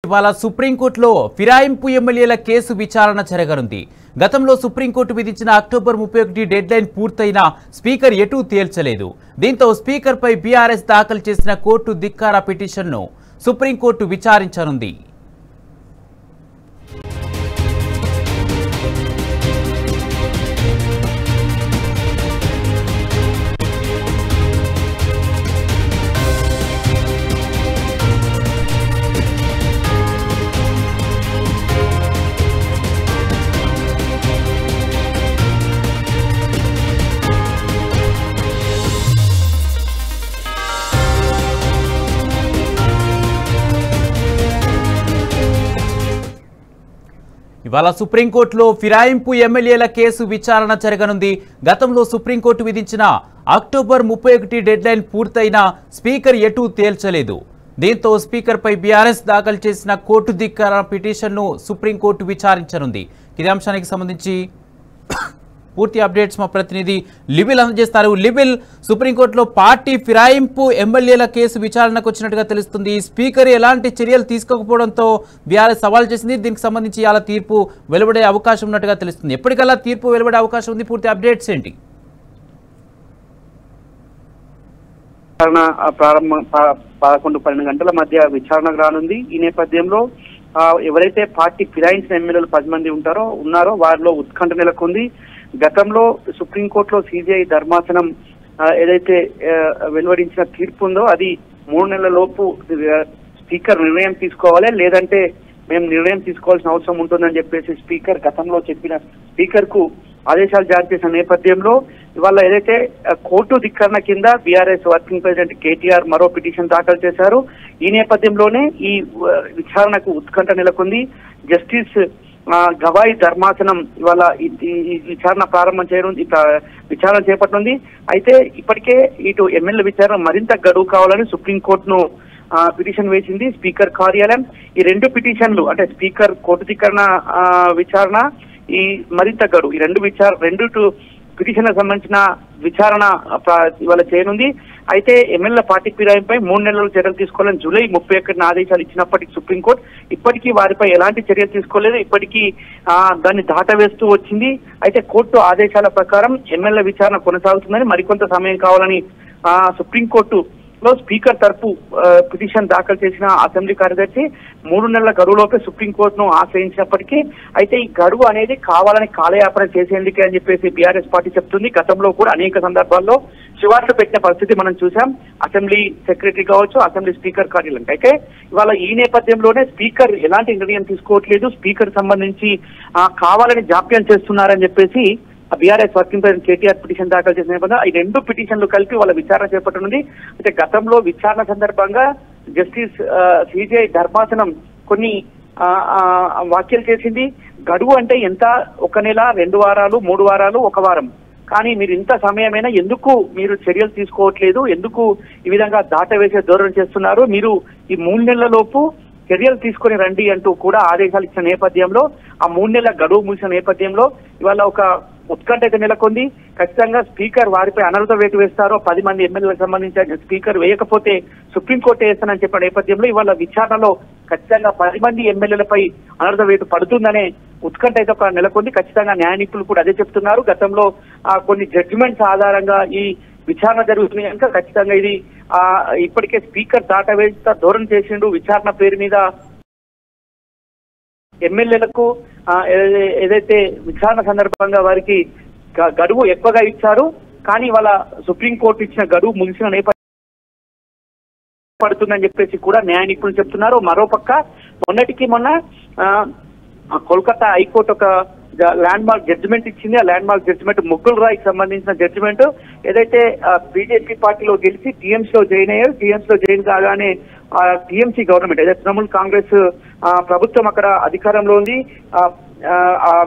ఇవాళ సుప్రీంకోర్టులో ఫిరాయింపు ఎమ్మెల్యేల కేసు విచారణ జరగనుంది. గతంలో సుప్రీంకోర్టు విధించిన అక్టోబర్ 31 డెడ్ లైన్ పూర్తయినా స్పీకర్ ఎటూ తేల్చలేదు. దీంతో స్పీకర్ పై బీఆర్ఎస్ దాఖలు చేసిన కోర్టు ధిక్కార పిటిషన్ను సుప్రీంకోర్టు విచారించనుంది. ఇవాళ సుప్రీంకోర్టులో ఫిరాయింపు ఎమ్మెల్యేల కేసు విచారణ జరగనుంది. గతంలో సుప్రీంకోర్టు విధించిన అక్టోబర్ 31 డెడ్ లైన్ పూర్తయినా స్పీకర్ ఎటూ తేల్చలేదు. దీంతో స్పీకర్ పై బీఆర్ఎస్ దాఖలు చేసిన కోర్టు ధిక్కార పిటిషన్ను సుప్రీంకోర్టు విచారించనుంది. ఇదే అంశానికి సంబంధించి పూర్తి అప్డేట్స్ మా ప్రతినిధి లిబిల్ అందజేస్తారు. లిబిల్, సుప్రీంకోర్టులో పార్టీ ఫిరాయింపు ఎమ్మెల్యేల కేసు విచారణకు వచ్చినట్టుగా తెలుస్తుంది. స్పీకర్ ఎలాంటి చర్యలు తీసుకోకపోవడంతో బీఆర్ఎస్ సవాల్ చేసింది. దీనికి సంబంధించి ఇలా తీర్పు వెలువడే అవకాశం ఉన్నట్టుగా తెలుస్తుంది. ఎప్పటికల్లా తీర్పు వెలువడే అవకాశం ఉంది? పూర్తి అప్డేట్స్ ఏంటి? ప్రారంభం 11-12 గంటల మధ్య విచారణకు రానుంది. ఈ నేపథ్యంలో ఎవరైతే పార్టీ ఫిరాయించిన ఎమ్మెల్యేలు 10 మంది ఉన్నారో వారిలో ఉత్కంఠ నెలకొంది. గతంలో సుప్రీంకోర్టులో సిబిఐ ధర్మాసనం ఏదైతే వెలువడించిన తీర్పు ఉందో అది 3 నెలల లోపు స్పీకర్ నిర్ణయం తీసుకోవాలి, లేదంటే మేము నిర్ణయం తీసుకోవాల్సిన అవసరం ఉంటుందని చెప్పేసి స్పీకర్ గతంలో చెప్పిన స్పీకర్ కు ఆదేశాలు జారీ చేసిన నేపథ్యంలో ఇవాళ ఏదైతే కోర్టు ధిక్కరణ కింద బీఆర్ఎస్ వర్కింగ్ ప్రెసిడెంట్ కేటీఆర్ మరో పిటిషన్ దాఖలు చేశారు. ఈ నేపథ్యంలోనే ఈ విచారణకు ఉత్కంఠ నెలకొంది. జస్టిస్ గవాయి ధర్మాసనం ఇవాళ ఈ విచారణ ప్రారంభం చేయనుంది, విచారణ చేపట్టనుంది. అయితే ఇప్పటికే ఇటు ఎమ్మెల్యే విచారణ మరింత గడువు కావాలని సుప్రీంకోర్టును పిటిషన్ వేసింది స్పీకర్ కార్యాలయం. ఈ 2 పిటిషన్లు అంటే స్పీకర్ కోర్టు ధిక్కరణ విచారణ, ఈ మరింత గడువు, ఈ రెండు పిటిషన్లకు సంబంధించిన విచారణ ఇవాళ చేయనుంది. అయితే ఎమ్మెల్యే పార్టీ ఫిరాయింపై 3 నెలలు చర్యలు తీసుకోవాలని జూలై 31 ఆదేశాలు ఇచ్చినప్పటికీ సుప్రీంకోర్టు ఇప్పటికీ వారిపై ఎలాంటి చర్యలు తీసుకోలేదు. ఇప్పటికీ దాన్ని దాటవేస్తూ వచ్చింది. అయితే కోర్టు ఆదేశాల ప్రకారం ఎమ్మెల్యే విచారణ కొనసాగుతుందని, మరికొంత సమయం కావాలని సుప్రీంకోర్టు లో స్పీకర్ తరపు పిటిషన్ దాఖలు చేసిన అసెంబ్లీ కార్యదర్శి 3 నెలల గడువులోపే సుప్రీంకోర్టును ఆశ్రయించినప్పటికీ అయితే ఈ గడువు అనేది కావాలని కాలయాపన చేసేందుకే అని చెప్పేసి బీఆర్ఎస్ పార్టీ చెప్తుంది. గతంలో కూడా అనేక సందర్భాల్లో సిఫార్సు పెట్టిన పరిస్థితి మనం చూసాం, అసెంబ్లీ సెక్రటరీ కావచ్చు, అసెంబ్లీ స్పీకర్ కార్యాలయం. అయితే ఇవాళ ఈ నేపథ్యంలోనే స్పీకర్ ఎలాంటి నిర్ణయం తీసుకోవట్లేదు, స్పీకర్ సంబంధించి కావాలని జాప్యం చేస్తున్నారని చెప్పేసి BRS working president KTR petition దాఖలు చేసిన నేపథ్యంలో ఈ 2 పిటిషన్లు కలిపి వాళ్ళ విచారణ చేపట్టనుంది. అయితే గతంలో విచారణ సందర్భంగా జస్టిస్ సిబిఐ ధర్మాసనం కొన్ని వ్యాఖ్యలు చేసింది. గడువు అంటే ఎంత, 1 నెల, 2 వారాలు, 3 వారాలు, 1 వారం, కానీ మీరు ఇంత సమయమైనా ఎందుకు మీరు చర్యలు తీసుకోవట్లేదు, ఎందుకు ఈ విధంగా దాటవేసే ధోరణి చేస్తున్నారు, మీరు ఈ 3 నెలల లోపు చర్యలు తీసుకొని రండి అంటూ కూడా ఆదేశాలు ఇచ్చిన నేపథ్యంలో ఆ 3 నెలల గడువు ముగిసిన నేపథ్యంలో ఇవాళ ఒక ఉత్కంఠ అయితే నెలకొంది. ఖచ్చితంగా స్పీకర్ వారిపై అనర్హత వేటు వేస్తారో, 10 మంది ఎమ్మెల్యేలకు సంబంధించి స్పీకర్ వేయకపోతే సుప్రీంకోర్టు వేస్తానని చెప్పిన నేపథ్యంలో ఇవాళ విచారణలో ఖచ్చితంగా 10 మంది ఎమ్మెల్యేలపై అనర్హత వేటు పడుతుందనే ఉత్కంఠ అయితే ఒక నెలకొంది. ఖచ్చితంగా న్యాయ నిపుణులు కూడా అదే చెప్తున్నారు. గతంలో కొన్ని జడ్జిమెంట్స్ ఆధారంగా ఈ విచారణ జరుగుతుంది కనుక ఖచ్చితంగా ఇది ఇప్పటికే స్పీకర్ దాటవేస్తా ధోరణి చేసిండు. విచారణ పేరు మీద ఎమ్మెల్యేలకు ఏదైతే విచారణ సందర్భంగా వారికి గడువు ఎక్కువగా ఇచ్చారు, కానీ వాళ్ళ సుప్రీంకోర్టు ఇచ్చిన గడువు ముగిసిన నేపథ్యం పడుతుందని చెప్పేసి కూడా న్యాయ నిపుణులు చెప్తున్నారు. మరోపక్క మొన్న కోల్కతా హైకోర్టు ఒక ల్యాండ్ మార్క్ జడ్జిమెంట్ ఇచ్చింది. ఆ ల్యాండ్ మార్క్ జడ్జిమెంట్ ముకుల్ రాయ్కి సంబంధించిన జడ్జిమెంట్. ఏదైతే బీజేపీ పార్టీలో గెలిచి టీఎంసీలో జాయిన్ అయ్యారు, టీఎంసీలో జాయిన్ కాగానే టీఎంసీ గవర్నమెంట్ ఏదైతే తృణమూల్ కాంగ్రెస్ ప్రభుత్వం అక్కడ అధికారంలో ఉంది.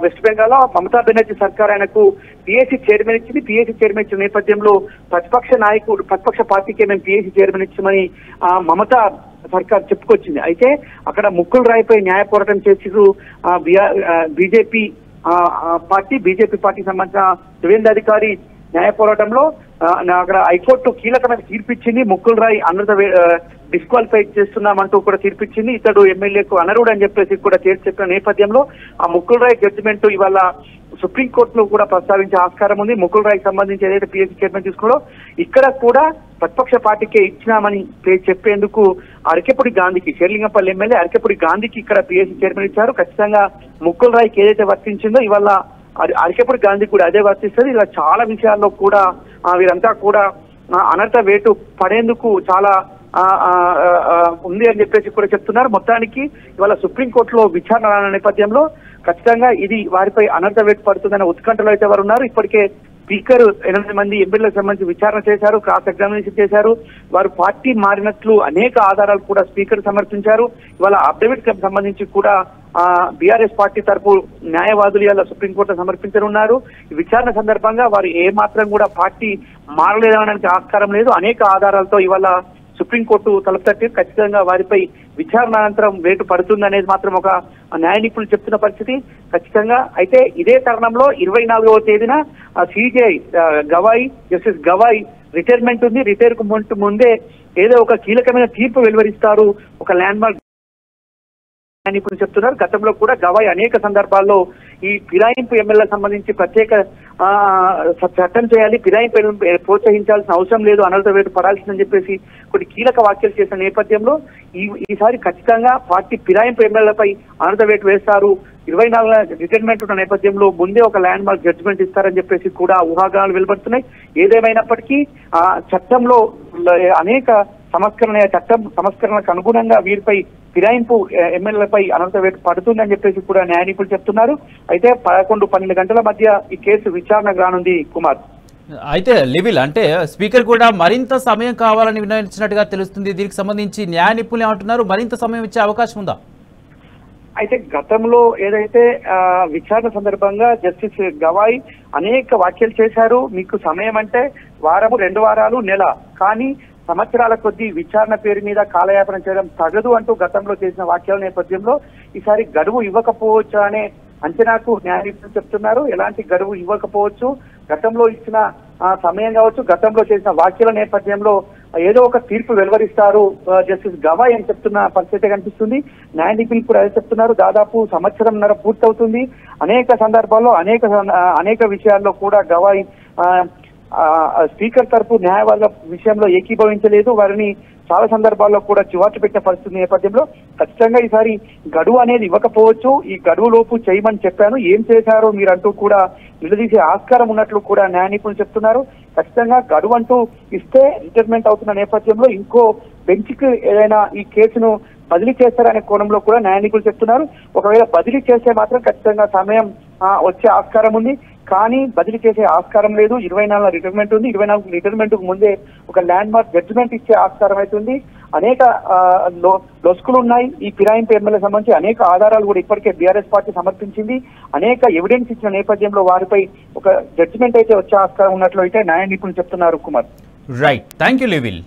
వెస్ట్ బెంగాల్ మమతా బెనర్జీ సర్కార్ ఆయనకు పిఎస్సీ చైర్మన్ ఇచ్చింది. పిఎస్సీ చైర్మన్ ఇచ్చిన నేపథ్యంలో ప్రతిపక్ష పార్టీకే మేము పిఎస్సీ చైర్మన్ ఇచ్చామని మమతా సర్కార్ చెప్పుకొచ్చింది. అయితే అక్కడ ముకుల్ రాయ్పై న్యాయ పోరాటం చేసి బీజేపీ పార్టీకి సంబంధించిన సువేంద్ర అధికారి న్యాయ పోరాటంలో అక్కడ హైకోర్టు కీలకమైన తీర్పిచ్చింది. ముకుల్ రాయ్ అనర్హత డిస్క్వాలిఫై చేస్తున్నామంటూ కూడా తీర్పిచ్చింది. ఇతడు ఎమ్మెల్యేకు అనర్హుడు అని చెప్పేసి కూడా తేల్చి చెప్పిన నేపథ్యంలో ఆ ముకుల్ రాయ్ జడ్జిమెంట్ ఇవాళ సుప్రీంకోర్టులో కూడా ప్రస్తావించే ఆస్కారం ఉంది. ముకుల్ రాయ్కి సంబంధించి ఏదైతే పిఎస్సీ చైర్మన్ తీసుకున్నాడో ఇక్కడ కూడా ప్రతిపక్ష పార్టీకే ఇచ్చినామని చెప్పేందుకు అరకెపూడి గాంధీకి, షేర్లింగంపల్లి ఎమ్మెల్యే అరకెపూడి గాంధీకి ఇక్కడ పిఎస్సీ చైర్మన్ ఇచ్చారు. ఖచ్చితంగా ముకుల్ రాయ్కి ఏదైతే వర్తించిందో ఇవాళ అరకెపూడి గాంధీ కూడా అదే వర్తిస్తుంది. ఇలా చాలా విషయాల్లో కూడా వీరంతా కూడా అనర్హత వేటు పడేందుకు చాలా ఉంది అని చెప్పేసి కూడా చెప్తున్నారు. మొత్తానికి ఇవాళ సుప్రీంకోర్టులో విచారణ నేపథ్యంలో ఖచ్చితంగా ఇది వారిపై అనర్హత వేటు పడుతుందనే ఉత్కంఠలో అయితే వారు ఉన్నారు. ఇప్పటికే స్పీకర్ 8 మంది ఎమ్మెల్యేలకు సంబంధించి విచారణ చేశారు, క్రాస్ ఎగ్జామినేషన్ చేశారు. వారు పార్టీ మారినట్లు అనేక ఆధారాలు కూడా స్పీకర్ సమర్పించారు. ఇవాళ అఫిడవిట్ కి సంబంధించి కూడా బీఆర్ఎస్ పార్టీ తరపు న్యాయవాదులు ఇవాళ సుప్రీంకోర్టు సమర్పించనున్నారు. ఈ విచారణ సందర్భంగా వారు ఏ మాత్రం కూడా పార్టీ మారలేదనడానికి ఆస్కారం లేదు. అనేక ఆధారాలతో ఇవాళ సుప్రీంకోర్టు తలుపు తట్టి ఖచ్చితంగా వారిపై విచారణ అనంతరం వేటు పడుతుంది అనేది మాత్రం ఒక న్యాయ నిపుణులు చెప్తున్న పరిస్థితి. ఖచ్చితంగా అయితే ఇదే తరుణంలో 24వ తేదీన CJI Gavai, justice Gavai retirement ఉంది. రిటైర్ కు ముందే ఏదో ఒక కీలకమైన తీర్పు వెలువరిస్తారు. ఒక ల్యాండ్ మార్క్ ఇప్పుడు చెప్తున్నారు. గతంలో కూడా గవాయి అనేక సందర్భాల్లో ఈ ఫిరాయింపు ఎమ్మెల్యేలకు సంబంధించి ప్రత్యేక చట్టం చేయాలి, ఫిరాయింపు ప్రోత్సహించాల్సిన అవసరం లేదు, అనర్హత వేటు పడాల్సిందని చెప్పేసి కొన్ని కీలక వ్యాఖ్యలు చేసిన నేపథ్యంలో ఈసారి ఖచ్చితంగా పార్టీ ఫిరాయింపు ఎమ్మెల్యేలపై అనర్హత వేటు వేస్తారు. 24 రిటైర్మెంట్ ఉన్న నేపథ్యంలో ముందే ఒక ల్యాండ్ మార్క్ జడ్జిమెంట్ ఇస్తారని చెప్పేసి కూడా ఊహాగానాలు వెలువడుతున్నాయి. ఏదేమైనప్పటికీ చట్టంలో అనేక చట్టం సంస్కరణలకు అనుగుణంగా వీరిపై ఫిరాయింపు ఎమ్మెల్యేలపై అనర్హత వేటు పడుతుందని చెప్పేసి కూడా న్యాయ నిపుణులు చెప్తున్నారు. అయితే 11-12 గంటల మధ్య ఈ కేసు విచారణకు రానుంది కుమార్. అయితే లివిల్ అంటే స్పీకర్ కూడా మరింత సమయం కావాలని విన్నవించినట్టుగా తెలుస్తుంది. దీనికి సంబంధించి న్యాయ నిపుణులు ఏమంటున్నారు? మరింత సమయం ఇచ్చే అవకాశం ఉందా? అయితే గతంలో ఏదైతే విచారణ సందర్భంగా జస్టిస్ గవాయి అనేక వ్యాఖ్యలు చేశారు. మీకు సమయం అంటే వారము, 2 వారాలు, నెల, కానీ సంవత్సరాల కొద్దీ విచారణ పేరు మీద కాలయాపన చేయడం తగదు అంటూ గతంలో చేసిన వ్యాఖ్యల నేపథ్యంలో ఈసారి గడువు ఇవ్వకపోవచ్చు అనే అంచనాకు న్యాయ నిపుణులు చెప్తున్నారు. ఎలాంటి గడువు ఇవ్వకపోవచ్చు, గతంలో ఇచ్చిన సమయం కావచ్చు, గతంలో చేసిన వ్యాఖ్యల నేపథ్యంలో ఏదో ఒక తీర్పు వెలువరిస్తారు జస్టిస్ గవాయి అని చెప్తున్న పరిస్థితి కనిపిస్తుంది. న్యాయ నిపుణులు కూడా అదే చెప్తున్నారు. దాదాపు 1.5 సంవత్సరం పూర్తవుతుంది. అనేక సందర్భాల్లో అనేక విషయాల్లో కూడా గవాయి స్పీకర్ తరపు న్యాయవాదుల విషయంలో ఏకీభవించలేదు. వారిని చాలా సందర్భాల్లో కూడా చివాట్లు పెట్టిన పరిస్థితి నేపథ్యంలో ఖచ్చితంగా ఈసారి గడువు అనేది ఇవ్వకపోవచ్చు. ఈ గడువు లోపు చేయమని చెప్పాను, ఏం చేశారో మీరంటూ కూడా నిలదీసే ఆస్కారం ఉన్నట్లు కూడా న్యాయ నిపుణులు చెప్తున్నారు. ఖచ్చితంగా గడువు అంటూ ఇస్తే రిటైర్మెంట్ అవుతున్న నేపథ్యంలో ఇంకో బెంచ్కి ఏదైనా ఈ కేసును బదిలీ చేస్తారనే కోణంలో కూడా న్యాయ నిపుణులు చెప్తున్నారు. ఒకవేళ బదిలీ చేస్తే మాత్రం ఖచ్చితంగా సమయం వచ్చే ఆస్కారం ఉంది, కానీ బదిలీ చేసే ఆస్కారం లేదు. 24 రిటైర్మెంట్ ఉంది. 24 రిటైర్మెంట్ కు ముందే ఒక ల్యాండ్ మార్క్ జడ్జిమెంట్ ఇచ్చే ఆస్కారం అవుతుంది. అనేక లొసుకులు ఉన్నాయి. ఈ ఫిరాయింపు ఎమ్మెల్యే సంబంధించి అనేక ఆధారాలు కూడా ఇప్పటికే బీఆర్ఎస్ పార్టీ సమర్పించింది. అనేక ఎవిడెన్స్ ఇచ్చిన నేపథ్యంలో వారిపై ఒక జడ్జిమెంట్ అయితే వచ్చే ఆస్కారం ఉన్నట్లు అయితే న్యాయ నిపుణులు చెప్తున్నారు కుమార్. Right, thank you లివిల్.